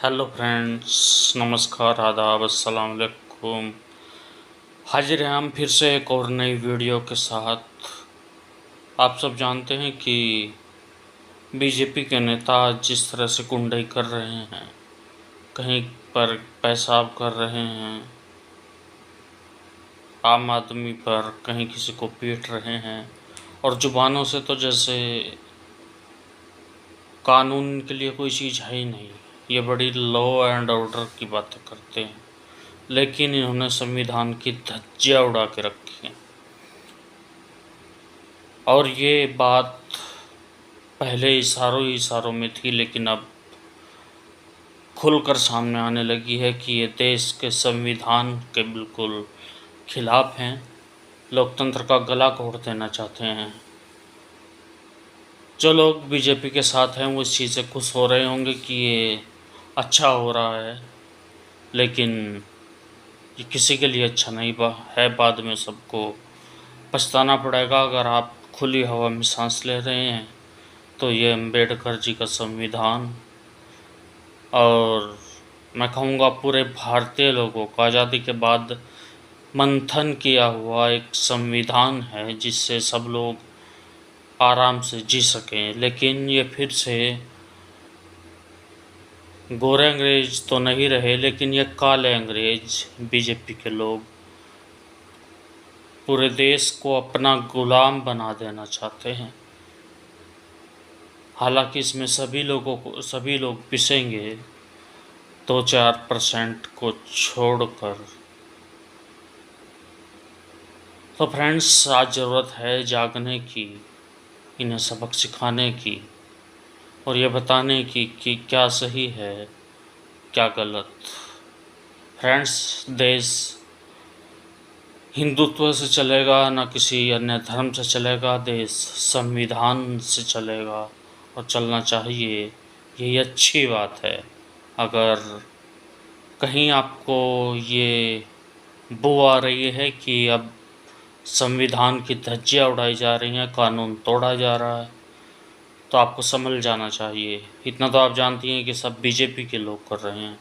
Hello friends, नमस्कार, आदाब, अस्सलाम वालेकुम। हाजिर हैं हम फिर से एक और नई वीडियो के साथ। आप सब जानते हैं कि बीजेपी के नेता जिस तरह से गुंडई कर रहे हैं, कहीं पर पेशाब कर रहे हैं आम आदमी पर, कहीं किसी को पीट रहे हैं, और जुबानों से तो जैसे कानून के लिए कोई चीज़ है ही नहीं। ये बड़ी लॉ एंड ऑर्डर की बातें करते हैं, लेकिन इन्होंने संविधान की धज्जियाँ उड़ा के रखी हैं। और ये बात पहले इशारों में थी, लेकिन अब खुलकर सामने आने लगी है कि ये देश के संविधान के बिल्कुल खिलाफ हैं, लोकतंत्र का गला घोट देना चाहते हैं। जो लोग बीजेपी के साथ हैं वो इस चीज़ से खुश हो रहे होंगे कि ये अच्छा हो रहा है, लेकिन ये किसी के लिए अच्छा नहीं है। बाद में सबको पछताना पड़ेगा। अगर आप खुली हवा में सांस ले रहे हैं तो ये अम्बेडकर जी का संविधान, और मैं कहूँगा पूरे भारतीय लोगों का आज़ादी के बाद मंथन किया हुआ एक संविधान है, जिससे सब लोग आराम से जी सकें। लेकिन ये फिर से गोरे अंग्रेज तो नहीं रहे, लेकिन ये काले अंग्रेज बीजेपी के लोग पूरे देश को अपना गुलाम बना देना चाहते हैं। हालांकि इसमें सभी लोग पिसेंगे, 2-4% को छोड़कर। तो फ्रेंड्स, आज ज़रूरत है जागने की, इन्हें सबक सिखाने की, और ये बताने की कि क्या सही है क्या गलत। फ्रेंड्स, देश हिंदुत्व से चलेगा ना किसी अन्य धर्म से चलेगा, देश संविधान से चलेगा, और चलना चाहिए। यही अच्छी बात है। अगर कहीं आपको ये बू आ रही है कि अब संविधान की धज्जियाँ उड़ाई जा रही हैं, कानून तोड़ा जा रहा है, तो आपको समझ जाना चाहिए। इतना तो आप जानती हैं कि सब बीजेपी के लोग कर रहे हैं।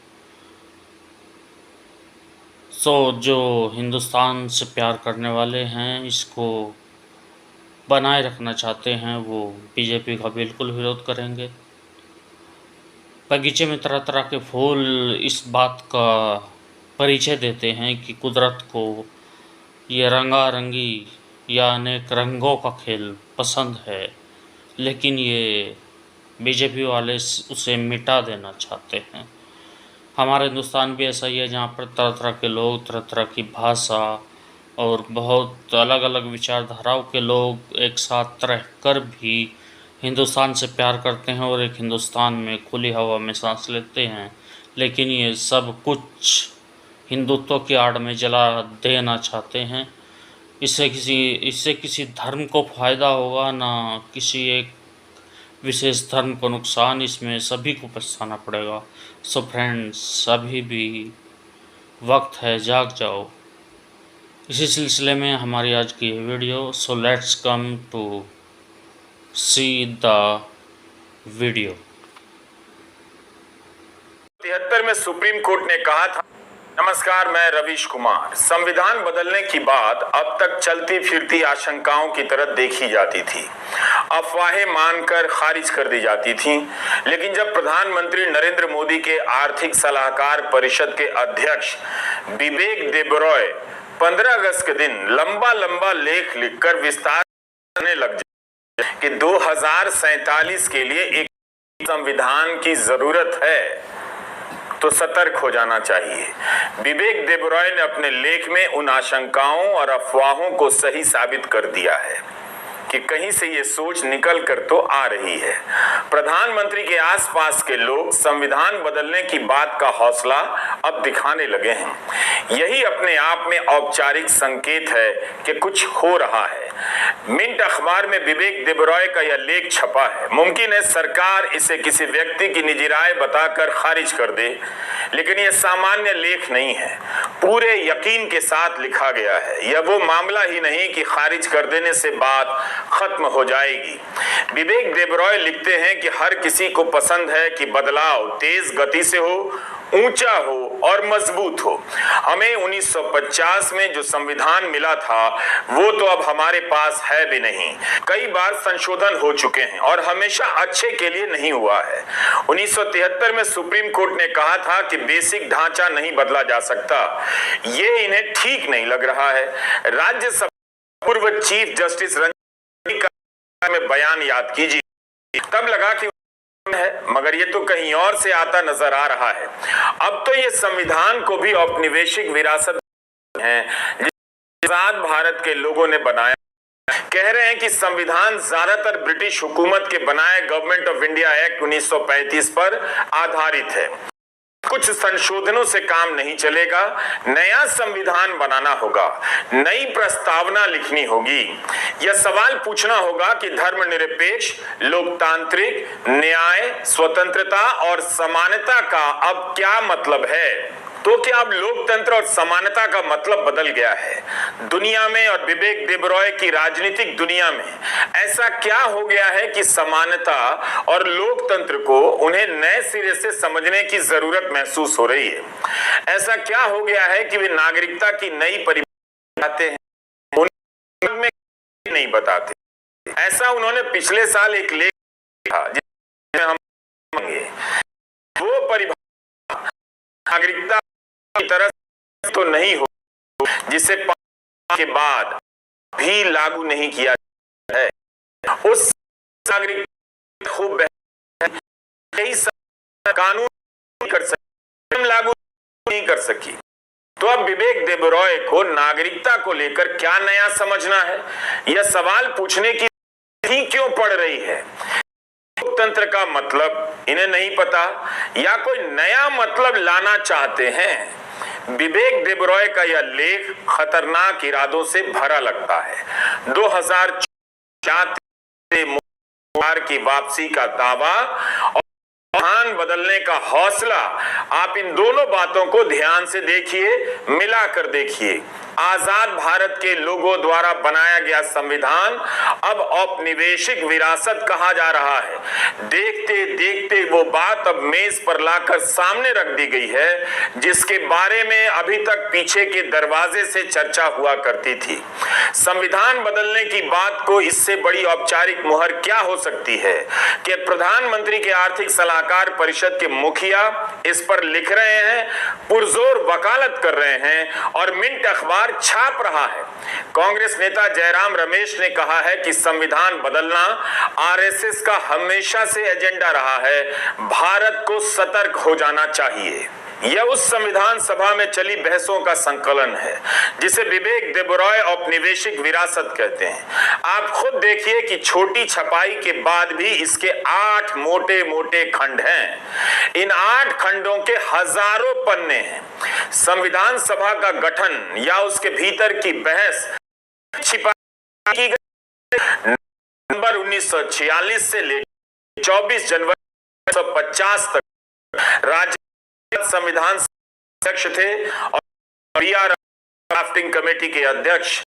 जो हिंदुस्तान से प्यार करने वाले हैं, इसको बनाए रखना चाहते हैं, वो बीजेपी का बिल्कुल विरोध करेंगे। बगीचे में तरह तरह के फूल इस बात का परिचय देते हैं कि कुदरत को ये रंगारंगी या अनेक रंगों का खेल पसंद है, लेकिन ये बीजेपी वाले उसे मिटा देना चाहते हैं। हमारे हिंदुस्तान भी ऐसा ही है, जहाँ पर तरह तरह के लोग, तरह तरह की भाषा और बहुत अलग अलग विचारधाराओं के लोग एक साथ रहकर भी हिंदुस्तान से प्यार करते हैं और एक हिंदुस्तान में खुली हवा में सांस लेते हैं। लेकिन ये सब कुछ हिंदुत्व की आड़ में जला देना चाहते हैं। इससे किसी धर्म को फ़ायदा होगा, ना किसी एक विशेष धर्म को नुकसान। इसमें सभी को पछताना पड़ेगा। सो फ्रेंड्स, अभी भी वक्त है, जाग जाओ। इसी सिलसिले में हमारी आज की video. So let's come to see the video. 73 में सुप्रीम कोर्ट ने कहा था। नमस्कार, मैं रवीश कुमार। संविधान बदलने की बात अब तक चलती फिरती आशंकाओं की तरह देखी जाती थी, अफवाहें मानकर खारिज कर दी जाती थीं। लेकिन जब प्रधानमंत्री नरेंद्र मोदी के आर्थिक सलाहकार परिषद के अध्यक्ष विवेक देबरॉय 15 अगस्त के दिन लंबा लेख लिखकर विस्तार करने लग जाए कि 2047 के लिए एक संविधान की जरूरत है, तो सतर्क हो जाना चाहिए। विवेक देबरॉय ने अपने लेख में उन आशंकाओं और अफवाहों को सही साबित कर दिया है कि कहीं से ये सोच निकल कर तो आ रही है। प्रधानमंत्री के आसपास के लोग संविधान बदलने की बात का हौसला अब दिखाने लगे हैं। यही अपने आप में औपचारिक संकेत है कि कुछ हो रहा है। मिंट अखबार में विवेक देबरॉय का यह लेख छपा है। मुमकिन है सरकार इसे किसी व्यक्ति की निजी राय बताकर खारिज कर दे, लेकिन यह सामान्य लेख नहीं है। पूरे यकीन के साथ लिखा गया है। यह वो मामला ही नहीं कि खारिज कर देने से बात खत्म हो जाएगी। विवेक देबरॉय लिखते हैं कि हर किसी को पसंद है कि बदलाव तेज गति से हो, ऊंचा हो और मजबूत हो। हमें 1950 में जो संविधान मिला था वो तो अब हमारे पास है भी नहीं। कई बार संशोधन हो चुके हैं और हमेशा अच्छे के लिए नहीं हुआ है। 1973 में सुप्रीम कोर्ट ने कहा था कि बेसिक ढांचा नहीं बदला जा सकता। ये इन्हें ठीक नहीं लग रहा है। राज्यसभा पूर्व चीफ जस्टिस रंजन का में बयान याद कीजिए, तब लगा कि है, मगर ये तो कहीं और से आता नजर आ रहा है। अब तो ये संविधान को भी औपनिवेशिक विरासत है जिसे आजाद भारत के लोगों ने बनाया। कह रहे हैं कि संविधान ज्यादातर ब्रिटिश हुकूमत के बनाए गवर्नमेंट ऑफ इंडिया एक्ट 1935 पर आधारित है। कुछ संशोधनों से काम नहीं चलेगा, नया संविधान बनाना होगा, नई प्रस्तावना लिखनी होगी। यह सवाल पूछना होगा कि धर्मनिरपेक्ष, लोकतांत्रिक, न्याय, स्वतंत्रता और समानता का अब क्या मतलब है। तो क्या अब लोकतंत्र और समानता का मतलब बदल गया है दुनिया में और विवेक देबरॉय की राजनीतिक दुनिया में? ऐसा क्या हो गया है कि समानता और लोकतंत्र को उन्हें नए सिरे से समझने की जरूरत महसूस हो रही है? ऐसा क्या हो गया है कि वे नागरिकता की नई परिभाषा बताते हैं, उन्हें नहीं बताते? ऐसा उन्होंने पिछले साल एक लेख लिखा जिसमें हम वो परिभाषा नागरिकता की तरह तो नहीं हो जिसे के बाद भी लागू नहीं किया है। उस नागरिक खूब कानून कर सकी, लागू नहीं कर सकी। तो अब विवेक देबरॉय को नागरिकता को लेकर क्या नया समझना है? यह सवाल पूछने की ही क्यों पड़ रही है? लोकतंत्र का मतलब इन्हें नहीं पता या कोई नया मतलब लाना चाहते हैं? विवेक देबरॉय का यह लेख खतरनाक इरादों से भरा लगता है। 2004 की वापसी का दावा और संविधान बदलने का हौसला, आप इन दोनों बातों को ध्यान से देखिए, मिलाकर देखिए। आजाद भारत के लोगों द्वारा बनाया गया संविधान अब औपनिवेशिक विरासत कहा जा रहा है। देखते देखते वो बात अब मेज पर लाकर सामने रख दी गई है जिसके बारे में अभी तक पीछे के दरवाजे से चर्चा हुआ करती थी। संविधान बदलने की बात को इससे बड़ी औपचारिक मुहर क्या हो सकती है कि प्रधानमंत्री के आर्थिक सलाहकार परिषद के मुखिया इस पर लिख रहे हैं, पुरजोर वकालत कर रहे हैं और मिंट अखबार छाप रहा है। कांग्रेस नेता जयराम रमेश ने कहा है कि संविधान बदलना आरएसएस का हमेशा से एजेंडा रहा है, भारत को सतर्क हो जाना चाहिए। यह उस संविधान सभा में चली बहसों का संकलन है जिसे विवेक देबरॉय औपनिवेशिक विरासत कहते हैं। आप खुद देखिए कि छोटी छपाई के बाद भी इसके 8 मोटे मोटे खंड हैं। इन 8 खंडों के हजारों पन्ने हैं। संविधान सभा का गठन या उसके भीतर की बहस छिपाई की गई। नवंबर 1946 से लेकर 24 जनवरी 1950 तक राज्य संविधान अध्यक्ष थे और बीआर ड्राफ्टिंग कमेटी के अध्यक्ष।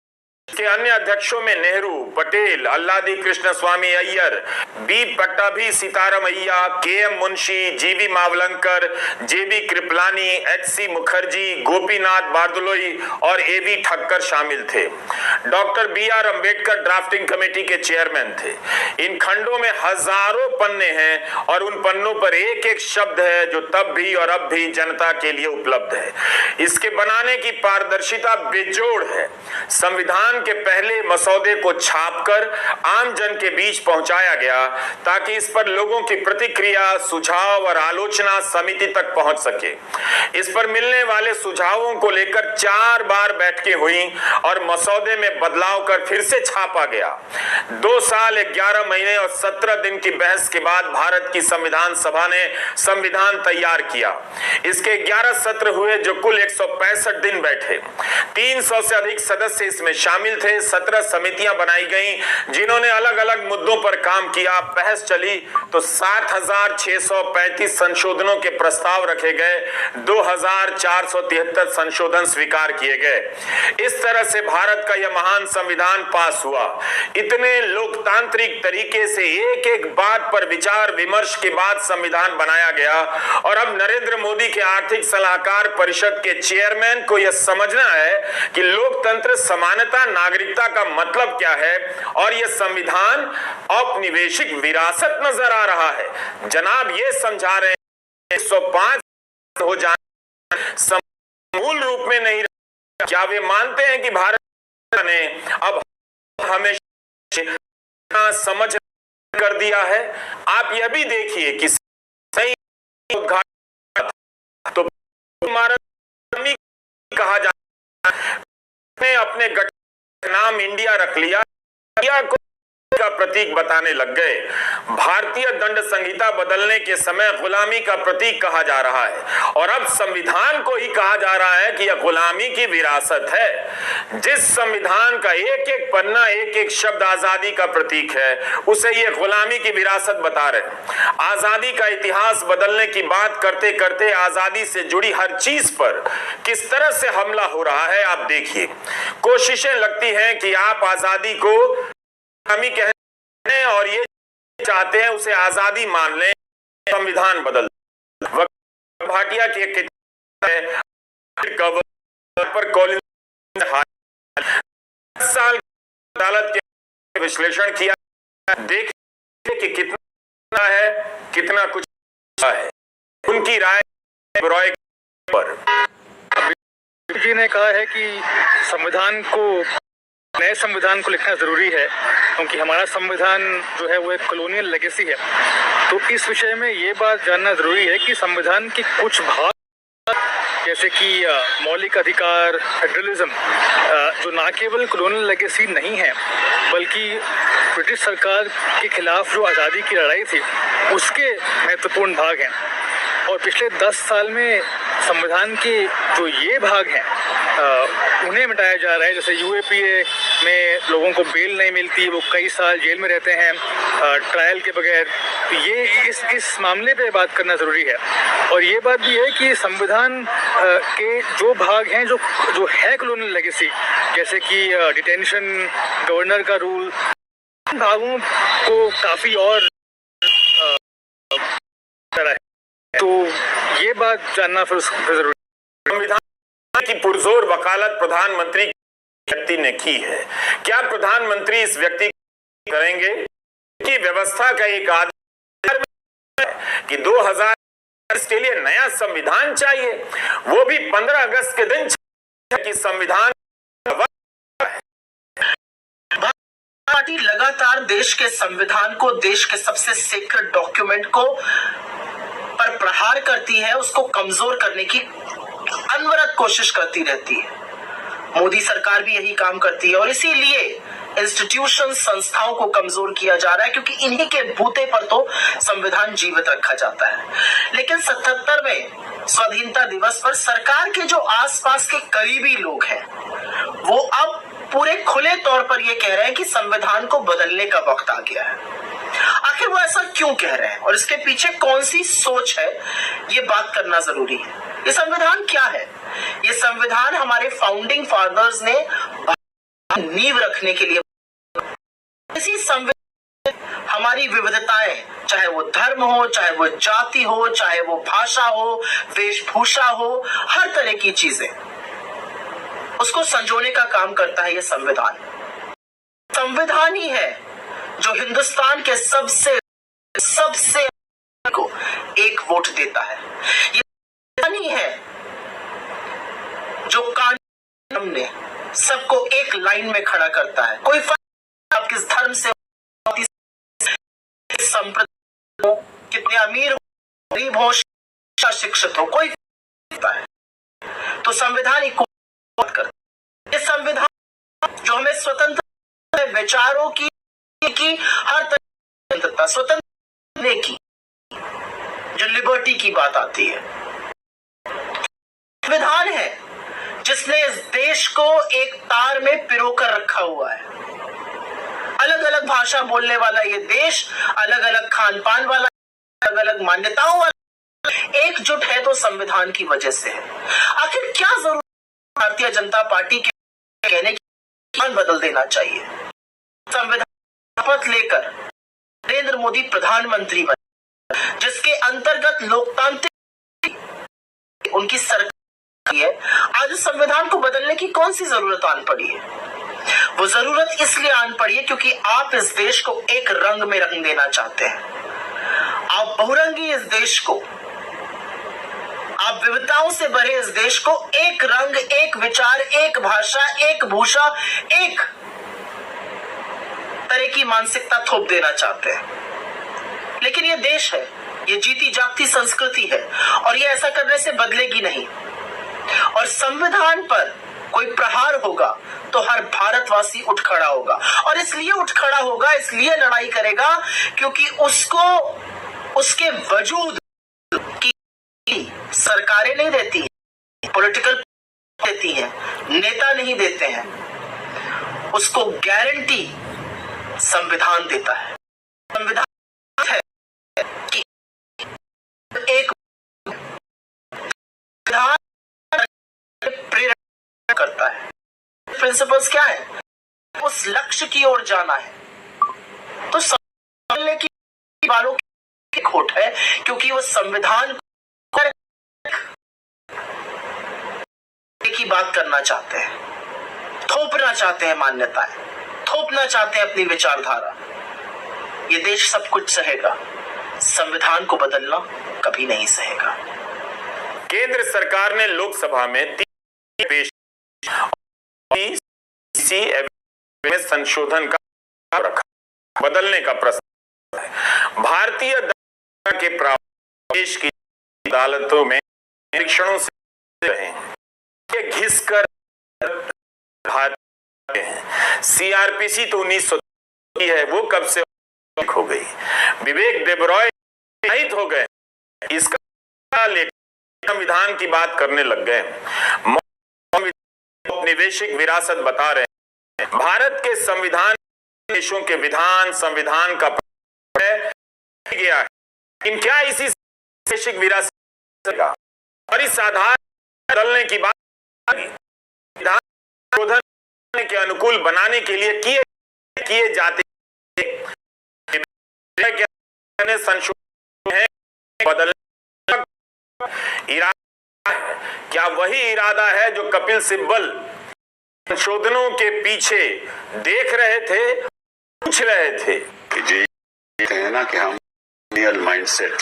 के अन्य अध्यक्षों में Nehru, Patel, Alladi Krishnaswami Ayyar, B Pattabhi Sitaramayya, K M. Munshi, G V. Mavalankar, J B. Kripalani, H C. Mukherjee, Gopinath Bardoloi और ए.वी. ठक्कर शामिल थे। Doctor B R. Ambedkar drafting committee के चेयरमैन थे। इन खंडों में हजारों पन्ने हैं और उन पन्नों पर एक एक शब्द है जो तब भी और अब भी जनता के लिए उपलब्ध है। इसके बनाने की पारदर्शिता बेजोड़ है। संविधान के पहले मसौदे को छापकर आम जन के बीच पहुंचाया गया ताकि इस पर लोगों की प्रतिक्रिया, सुझाव और आलोचना समिति तक पहुंच सके। इस पर मिलने वाले सुझावों को लेकर 4 बार बैठकें हुई और मसौदे में बदलाव कर फिर से छापा गया। 2 साल 11 महीने और 17 दिन की बहस के बाद भारत की संविधान सभा ने संविधान तैयार किया। इसके 11 सत्र हुए जो कुल 165 दिन बैठे। 300 से अधिक सदस्य इसमें शामिल शामिल थे। 17 समितियां बनाई गई जिन्होंने अलग अलग मुद्दों पर काम किया। बहस चली तो 7,635 संशोधनों के प्रस्ताव रखे गए, 2,473 संशोधन स्वीकार किए गए। इस तरह से भारत का यह महान संविधान पास हुआ। इतने लोकतांत्रिक तरीके से एक एक बात पर विचार विमर्श के बाद संविधान बनाया गया और अब नरेंद्र मोदी के आर्थिक सलाहकार परिषद के चेयरमैन को यह समझना है कि लोकतंत्र, समानता, नागरिकता का मतलब क्या है और यह संविधान औपनिवेशिक विरासत नजर आ रहा है। जनाब ये समझा रहे हैं 105 हो जाना मूल रूप में नहीं रहा। क्या वे मानते हैं कि भारत ने अब हमेशा समझ कर दिया है? आप यह भी देखिए कि सही तो कहा जाता है, अपने गठन नाम इंडिया रख लिया, इंडिया को का प्रतीक बताने लग गए। भारतीय दंड संहिता बदलने के समय गुलामी का प्रतीक कहा जा रहा है और अब संविधान को ही कहा जा रहा है कि यह गुलामी की विरासत है। जिस संविधान का एक एक पन्ना, एक एक शब्द आजादी का प्रतीक है, उसे ये गुलामी की विरासत बता रहे। आजादी का इतिहास बदलने की बात करते करते आजादी से जुड़ी हर चीज पर किस तरह से हमला हो रहा है आप देखिए। कोशिशें लगती हैं कि आप आजादी को गुलामी कहते हैं और ये चाहते हैं उसे आजादी मान लें, संविधान बदल। भाटिया की एक पर कॉलिंस साल अदालत के विश्लेषण किया, देखिए कि कितना है, कितना कुछ है। उनकी राय रॉय पर जी ने कहा है कि संविधान को, नए संविधान को लिखना जरूरी है क्योंकि हमारा संविधान जो है वो एक कॉलोनियल लेगेसी है। तो इस विषय में ये बात जानना जरूरी है कि संविधान की कुछ भाग जैसे कि मौलिक अधिकार, फेडरलिज्म, जो ना केवल कॉलोनियल लेगेसी नहीं है बल्कि ब्रिटिश सरकार के खिलाफ जो आज़ादी की लड़ाई थी उसके महत्वपूर्ण भाग हैं। और पिछले 10 साल में संविधान के जो ये भाग हैं उन्हें मिटाया जा रहा है। जैसे यूएपीए में लोगों को बेल नहीं मिलती, वो कई साल जेल में रहते हैं ट्रायल के बगैर। ये इस मामले पे बात करना ज़रूरी है। और ये बात भी है कि संविधान के जो भाग हैं जो है कॉलोनियल लेगेसी, जैसे कि डिटेंशन, गवर्नर का रूल, भागों को काफ़ी और तो ये बात जानना फिर जरूरी। संविधान की पुरजोर वकालत प्रधानमंत्री व्यक्ति ने की है। क्या प्रधानमंत्री इस व्यक्ति करेंगे कि व्यवस्था का एक आधार कि 2000 के लिए नया संविधान चाहिए, वो भी 15 अगस्त के दिन कि संविधान पार्टी लगातार देश के संविधान को, देश के सबसे सीक्रेट डॉक्यूमेंट को पर प्रहार करती है, उसको कमजोर करने की अनवरत कोशिश करती रहती है। मोदी सरकार भी यही काम करती है और इसीलिए इंस्टीट्यूशन, संस्थाओं को कमजोर किया जा रहा है क्योंकि इन्हीं के बूते पर तो संविधान जीवित रखा जाता है। लेकिन 77वें स्वाधीनता दिवस पर सरकार के जो आसपास के करीबी लोग हैं वो अब पूरे खुले तौर पर ये कह रहे हैं कि संविधान को बदलने का वक्त आ गया है। आखिर वो ऐसा क्यों कह रहे हैं और इसके पीछे कौन सी सोच है, ये बात करना जरूरी है। ये संविधान क्या है? ये संविधान हमारे फाउंडिंग फादर्स ने नींव रखने के लिए, इसी संविधान हमारी विविधताएं, चाहे वो धर्म हो, चाहे वो जाति हो, चाहे वो भाषा हो, वेशभूषा हो, हर तरह की चीजें, उसको संजोने का काम करता है ये संविधान। संविधान ही है जो हिंदुस्तान के सबसे को एक वोट देता है। ये संविधान ही है जो कानून ने सबको एक लाइन में खड़ा करता है। कोई फर्क आप किस धर्म से, संप्रदाय, कितने अमीर हो, गरीब हो, शिक्षित हो, कोई है। तो संविधान एक करता है। ये संविधान जो हमें स्वतंत्र विचारों की हर तरह स्वतंत्र की, जो लिबर्टी की बात आती है, संविधान है जिसने इस देश को एक तार में पिरोकर रखा हुआ है। अलग अलग भाषा बोलने वाला ये देश, अलग अलग खान पान वाला, अलग अलग मान्यताओं वाला, एकजुट है तो संविधान की वजह से है। आखिर क्या जरूरत भारतीय जनता पार्टी के कहने की बदल देना चाहिए? संविधान शपथ लेकर नरेंद्र मोदी प्रधानमंत्री बने, जिसके अंतर्गत लोकतांत्रिक उनकी सरकार है। आज संविधान को बदलने की कौन सी जरूरत आन पड़ी है? वो जरूरत इसलिए आन पड़ी है क्योंकि आप इस देश को एक रंग में रंग देना चाहते हैं। आप बहुरंगी इस देश को, आप विविधताओं से भरे इस देश को एक रंग, एक विचार, एक भाषा, एक भूषा, एक तरह की मानसिकता थोप देना चाहते हैं। लेकिन ये देश है, ये जीती जागती संस्कृति है और ये ऐसा करने से बदलेगी नहीं। और संविधान पर कोई प्रहार होगा तो हर भारतवासी उठ खड़ा होगा, और इसलिए उठ खड़ा होगा, इसलिए लड़ाई करेगा क्योंकि उसको उसके वजूद की सरकारें नहीं देती हैं, पॉलिटिकल देती हैं, नेता नहीं देते हैं, उसको गारंटी संविधान देता है। संविधान है कि एक विधान प्रेरणा करता है। प्रिंसिपल्स क्या है? उस लक्ष्य की ओर जाना है। तो समझने की वालों की खोट है क्योंकि वो संविधान की बात करना चाहते हैं, थोपना चाहते हैं मान्यताएं, थोपना चाहते हैं अपनी विचारधारा। ये देश सब कुछ सहेगा, संविधान को बदलना कभी नहीं सहेगा। केंद्र सरकार ने लोकसभा में 3 पेश में संशोधन का रखा, बदलने का प्रस्ताव है। भारतीय के देश की अदालतों में निरीक्षणों से रहे घिस कर सीआरपीसी तो 1900 है, वो कब से हो गई। विवेक देबरॉय शहीद हो गए, इसका संविधान की बात करने लग गए। निवेशिक विरासत बता रहे हैं। भारत के संविधान देशों के विधान संविधान का गया है, लेकिन क्या इसी निवेशिक विरासत का और इस आधार बदलने की बात विधान संशोधन के अनुकूल बनाने के लिए किए जाते संशोधन है बदलने इरादा है। क्या वही इरादा है जो कपिल सिब्बल संशोधनों के पीछे देख रहे थे, पूछ रहे थे? जी है ना कि हम कॉलोनियल माइंडसेट,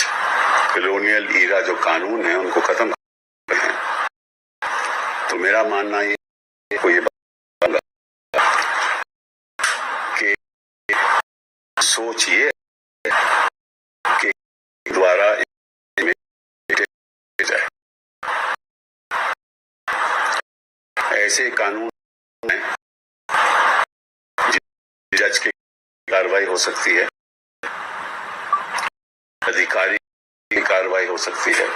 कॉलोनियल ईरा जो कानून है उनको खत्म कर रहे हैं। तो मेरा मानना ये कि सोच ये कि द्वारा ऐसे कानून में जज की कार्रवाई हो सकती है, अधिकारी की कार्रवाई हो सकती है,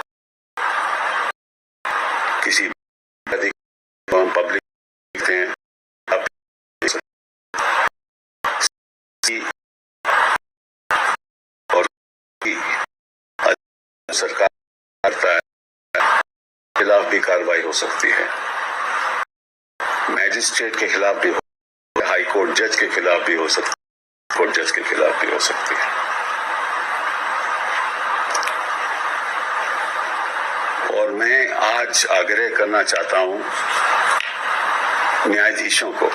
किसी पब्लिक और सरकार करता है खिलाफ भी कार्रवाई हो सकती है, मैजिस्ट्रेट के खिलाफ भी हो, हाई कोर्ट जज के खिलाफ भी हो सकती है, कोर्ट जज के खिलाफ भी हो सकती है। और मैं आज आग्रह करना चाहता हूं न्यायाधीशों को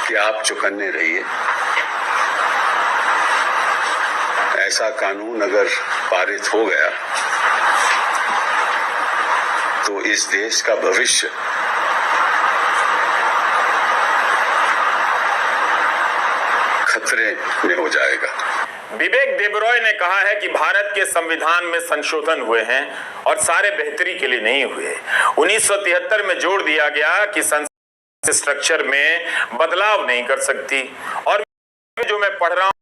कि आप चौकन्ने रहिए। ऐसा कानून अगर पारित हो गया तो इस देश का भविष्य खतरे में हो जाएगा। विवेक देबरॉय ने कहा है कि भारत के संविधान में संशोधन हुए हैं और सारे बेहतरी के लिए नहीं हुए। 1973 में जोड़ दिया गया कि संसद स्ट्रक्चर में बदलाव नहीं कर सकती, और जो मैं पढ़ रहा हूं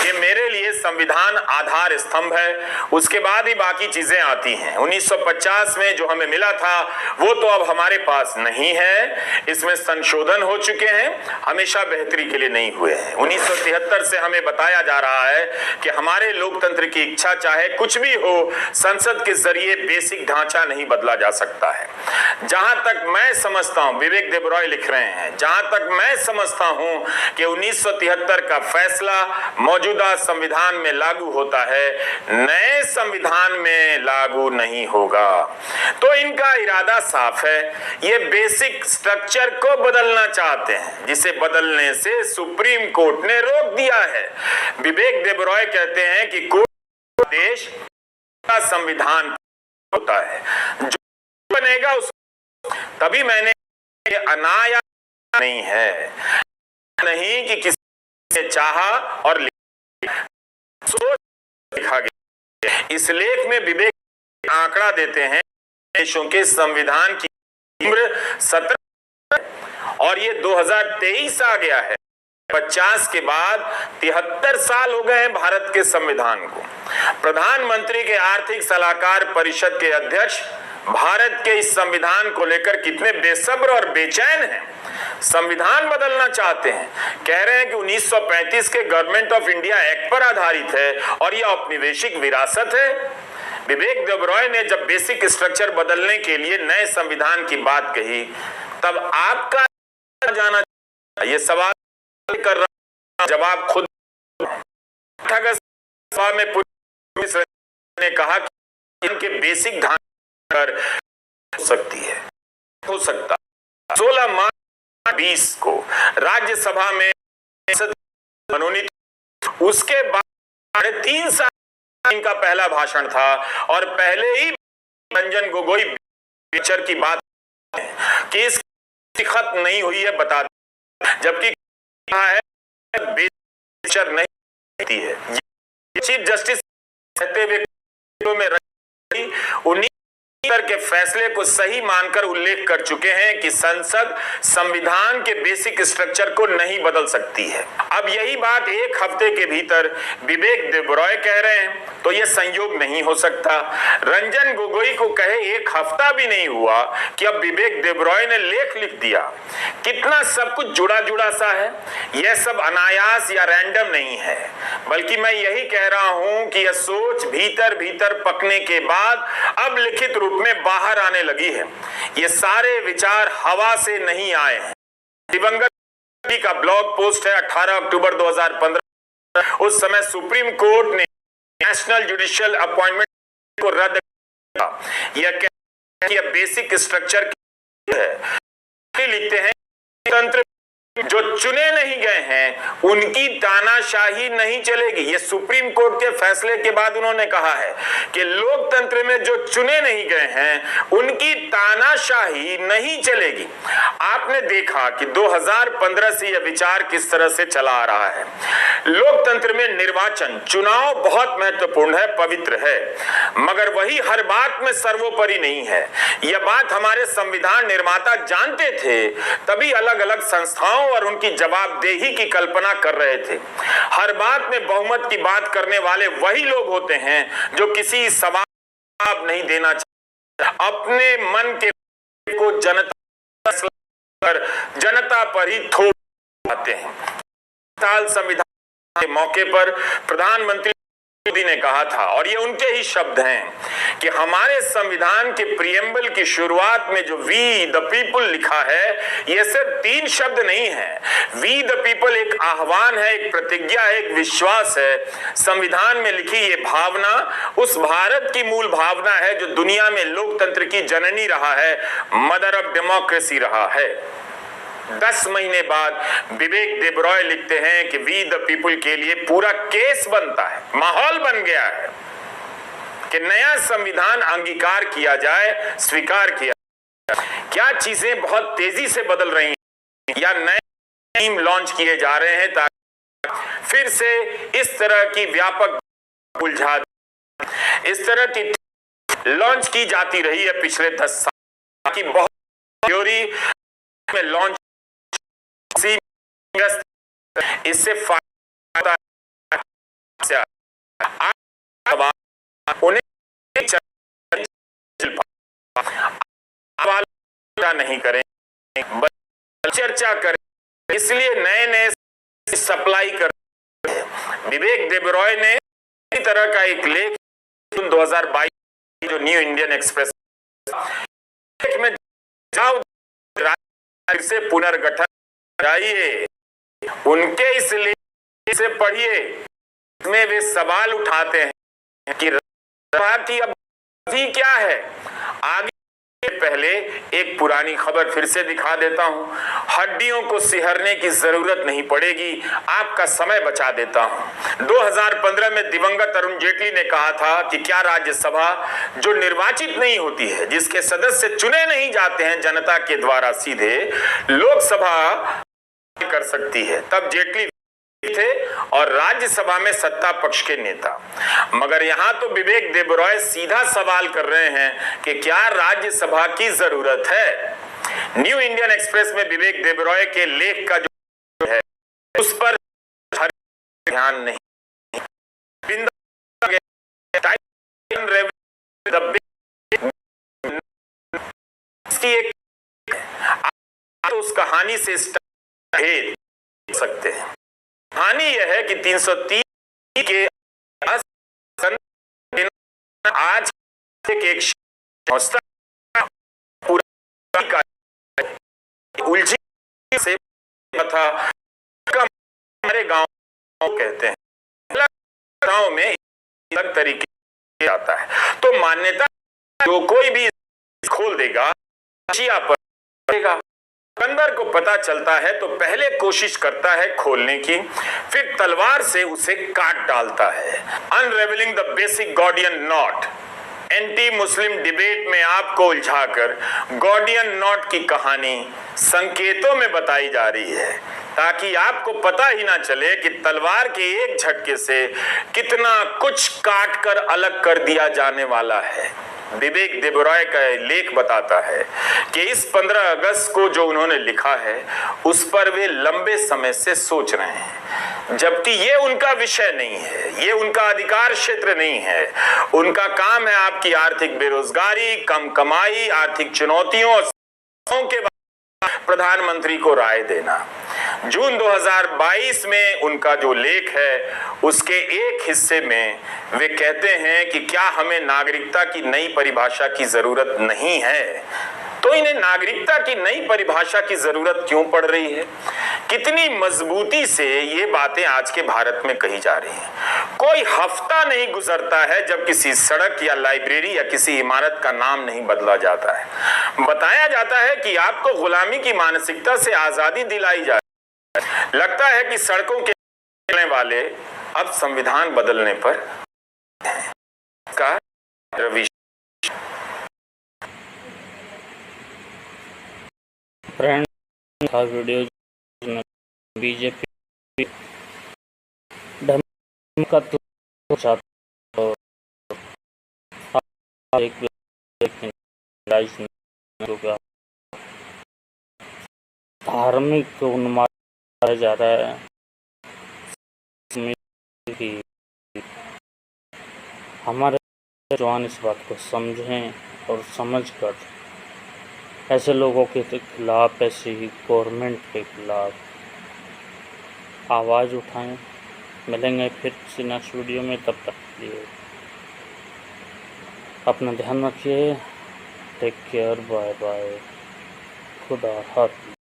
ये मेरे लिए संविधान आधार स्तंभ है, उसके बाद ही बाकी चीजें आती हैं। 1950 में जो हमें मिला था वो तो अब हमारे पास नहीं है, इसमें संशोधन हो चुके हैं, हमेशा बेहतरी के लिए नहीं हुए हैं। 1973 से हमें बताया जा रहा है कि हमारे लोकतंत्र की इच्छा चाहे कुछ भी हो, संसद के जरिए बेसिक ढांचा नहीं बदला जा सकता है। जहां तक मैं समझता हूं, विवेक देबरॉय लिख रहे हैं, जहां तक मैं समझता हूं कि 1973 का फैसला मौजूदा संविधान में लागू होता है, नए संविधान में लागू नहीं होगा। तो इनका इरादा साफ है, ये बेसिक स्ट्रक्चर को बदलना चाहते हैं, जिसे बदलने से सुप्रीम कोर्ट ने रोक दिया है। विवेक देबरॉय कहते हैं कि कोई देश का संविधान होता है, जो बनेगा उस तभी मैंने अनायास नहीं है, नहीं कि किसी ने चाहा और सोच लिखा गया। इस लेख में विवेक आंकड़ा देते हैं, देशों के संविधान की उम्र 17 और ये 2023 आ गया है। 50 के बाद 73 साल हो गए हैं भारत के संविधान को। प्रधानमंत्री के आर्थिक सलाहकार परिषद के अध्यक्ष भारत के इस संविधान को लेकर कितने बेसब्र और बेचैन हैं, संविधान बदलना चाहते हैं, कह रहे हैं कि 1935 के गवर्नमेंट ऑफ इंडिया एक्ट पर आधारित है और यह औपनिवेशिक विरासत है। विवेक देबरॉय ने जब बेसिक स्ट्रक्चर बदलने के लिए नए संविधान की बात कही, तब आपका जाना ये सवाल कर रहा, जवाब खुद सभा में पुलिस ने कहा कि इनके बेसिक ढांचे पर हो सकती है, हो सकता। 16 मार्च 20 को राज्यसभा में मनोनीत, उसके बाद 3 साल इनका पहला भाषण था और पहले ही रंजन गोगोई पिक्चर की बात कि इसकी खत्म नहीं हुई है बता, जबकि कहा है पिक्चर नहीं होती है। चीफ जस्टिस कहते हुए में 19 के फैसले को सही मानकर उल्लेख कर चुके हैं कि संसद संविधान के बेसिक स्ट्रक्चर को नहीं बदल सकती है। अब यही बात एक हफ्ते के भीतर विवेक देबरॉय कह रहे हैं, तो यह संयोग नहीं हो सकता। रंजन गोगोई को कहे एक हफ्ता भी नहीं हुआ कि अब विवेक देबरॉय ने लेख लिख दिया। कितना सब कुछ जुड़ा जुड़ा सा है, यह सब अनायास या रैंडम नहीं है, बल्कि मैं यही कह रहा हूं कि यह सोच भीतर भीतर पकने के बाद अब लिखित रूप में बाहर आने लगी है। ये सारे विचार हवा से नहीं आए हैं। दिवंगत का ब्लॉग पोस्ट है 18 अक्टूबर 2015। उस समय सुप्रीम कोर्ट ने नेशनल जुडिशियल अपॉइंटमेंट को रद्द किया। यह कहते हैं कि बेसिक स्ट्रक्चर है। लिखते हैं तंत्र जो चुने नहीं गए हैं उनकी तानाशाही नहीं चलेगी। ये सुप्रीम कोर्ट के फैसले के बाद उन्होंने कहा है कि लोकतंत्र में जो चुने नहीं गए हैं उनकी तानाशाही नहीं चलेगी। आपने देखा कि 2015 से यह विचार किस तरह से चला आ रहा है। लोकतंत्र में निर्वाचन, चुनाव बहुत महत्वपूर्ण है, पवित्र है, मगर वही हर बात में सर्वोपरि नहीं है। यह बात हमारे संविधान निर्माता जानते थे, तभी अलग अलग संस्थाओं और उनकी जवाबदेही की कल्पना कर रहे थे। हर बात में बहुमत की बात करने वाले वही लोग होते हैं जो किसी सवाल जवाब नहीं देना चाहते, अपने मन के को जनता पर ही थोप आते हैं। साल संविधान के मौके पर प्रधानमंत्री मोदी ने कहा था, और ये उनके ही शब्द हैं, कि हमारे संविधान के प्रियम्बल की शुरुआत में जो वी द पीपल लिखा है, ये सिर्फ 3 शब्द नहीं है। वी द पीपल एक आह्वान है, एक प्रतिज्ञा है, एक विश्वास है। संविधान में लिखी ये भावना उस भारत की मूल भावना है जो दुनिया में लोकतंत्र की जननी रहा है, मदर ऑफ डेमोक्रेसी रहा है। 10 महीने बाद विवेक देबरॉय लिखते हैं कि वी द पीपल के लिए पूरा केस बनता है, माहौल बन गया है कि नया संविधान अंगीकार किया जाए, स्वीकार किया जाए। क्या चीजें बहुत तेजी से बदल रही हैं या नए स्कीम लॉन्च किए जा रहे हैं ताकि फिर से इस तरह की व्यापक उलझा, इस तरह की लॉन्च की जाती रही है पिछले 10 साल की बहुत थ्योरी में लॉन्च, इससे फायदा उन्हें नहीं करें, चर्चा करें, इसलिए नए नए सप्लाई कर। विवेक देबरॉय ने इसी तरह का एक लेख 2022 जो न्यू इंडियन एक्सप्रेस में जाओ से पुनर्गठन चाहिए, उनके इस लेख से पढ़िए, इसमें वे सवाल उठाते हैं कि राज्यसभा की अवधि क्या है। आगे पहले एक पुरानी खबर फिर से दिखा देता हूं, हड्डियों को सिहरने की जरूरत नहीं पड़ेगी, आपका समय बचा देता हूं। 2015 में दिवंगत अरुण जेटली ने कहा था कि क्या राज्यसभा जो निर्वाचित नहीं होती है, जिसके सदस्य चुने नहीं जाते हैं जनता के द्वारा सीधे, लोकसभा कर सकती है। तब जेटली थे और राज्यसभा में सत्ता पक्ष के नेता। मगर यहां तो विवेक देबरॉय सीधा सवाल कर रहे हैं कि क्या राज्यसभा की जरूरत है। न्यू इंडियन एक्सप्रेस में विवेक देबरॉय के लेख का जो है उस पर ध्यान नहीं। उस कहानी से भेद सकते हैं। कहानी यह है कि 330 के आज एक पूरा उलझी से था, हमारे गांव कहते हैं, गांव में अलग तरीके आता है। तो मान्यता जो कोई भी खोल देगा पर बंदर को पता चलता है तो पहले कोशिश करता है खोलने की, फिर तलवार से उसे काट डालता है। Unravelling the basic Gordian knot, anti Muslim debate में आपको उलझाकर गॉडियन नॉट की कहानी संकेतों में बताई जा रही है, ताकि आपको पता ही ना चले कि तलवार के एक झटके से कितना कुछ काट कर अलग कर दिया जाने वाला है। विवेक देबरॉय का लेख बताता है कि इस 15 अगस्त को जो उन्होंने लिखा है उस पर वे लंबे समय से सोच रहे हैं, जबकि ये उनका विषय नहीं है, ये उनका अधिकार क्षेत्र नहीं है। उनका काम है आपकी आर्थिक बेरोजगारी, कम कमाई, आर्थिक चुनौतियों के प्रधानमंत्री को राय देना। जून 2022 में उनका जो लेख है उसके एक हिस्से में वे कहते हैं कि क्या हमें नागरिकता की नई परिभाषा की जरूरत नहीं है। तो इन्हें नागरिकता की नई परिभाषा की जरूरत क्यों पड़ रही है? कितनी मजबूती से ये बातें आज के भारत में कही जा रही हैं। कोई हफ्ता नहीं गुजरता है जब किसी सड़क या लाइब्रेरी या किसी इमारत का नाम नहीं बदला जाता है। बताया जाता है कि आपको गुलामी की मानसिकता से आजादी दिलाई जाए। लगता है कि सड़कों के चलने वाले अब संविधान बदलने पर का रवि फ्रेंड का वीडियो बीजेपी धमका तो चाहता एक धार्मिक उन्माद जा रहा है कि हमारे जवान इस बात को समझें और समझकर ऐसे लोगों के खिलाफ, ऐसे ही गवर्नमेंट के खिलाफ आवाज़ उठाएं। मिलेंगे फिर किसी नेक्स्ट वीडियो में, तब तक के लिए अपना ध्यान रखिए। टेक केयर, बाय बाय, खुदा हाफिज़।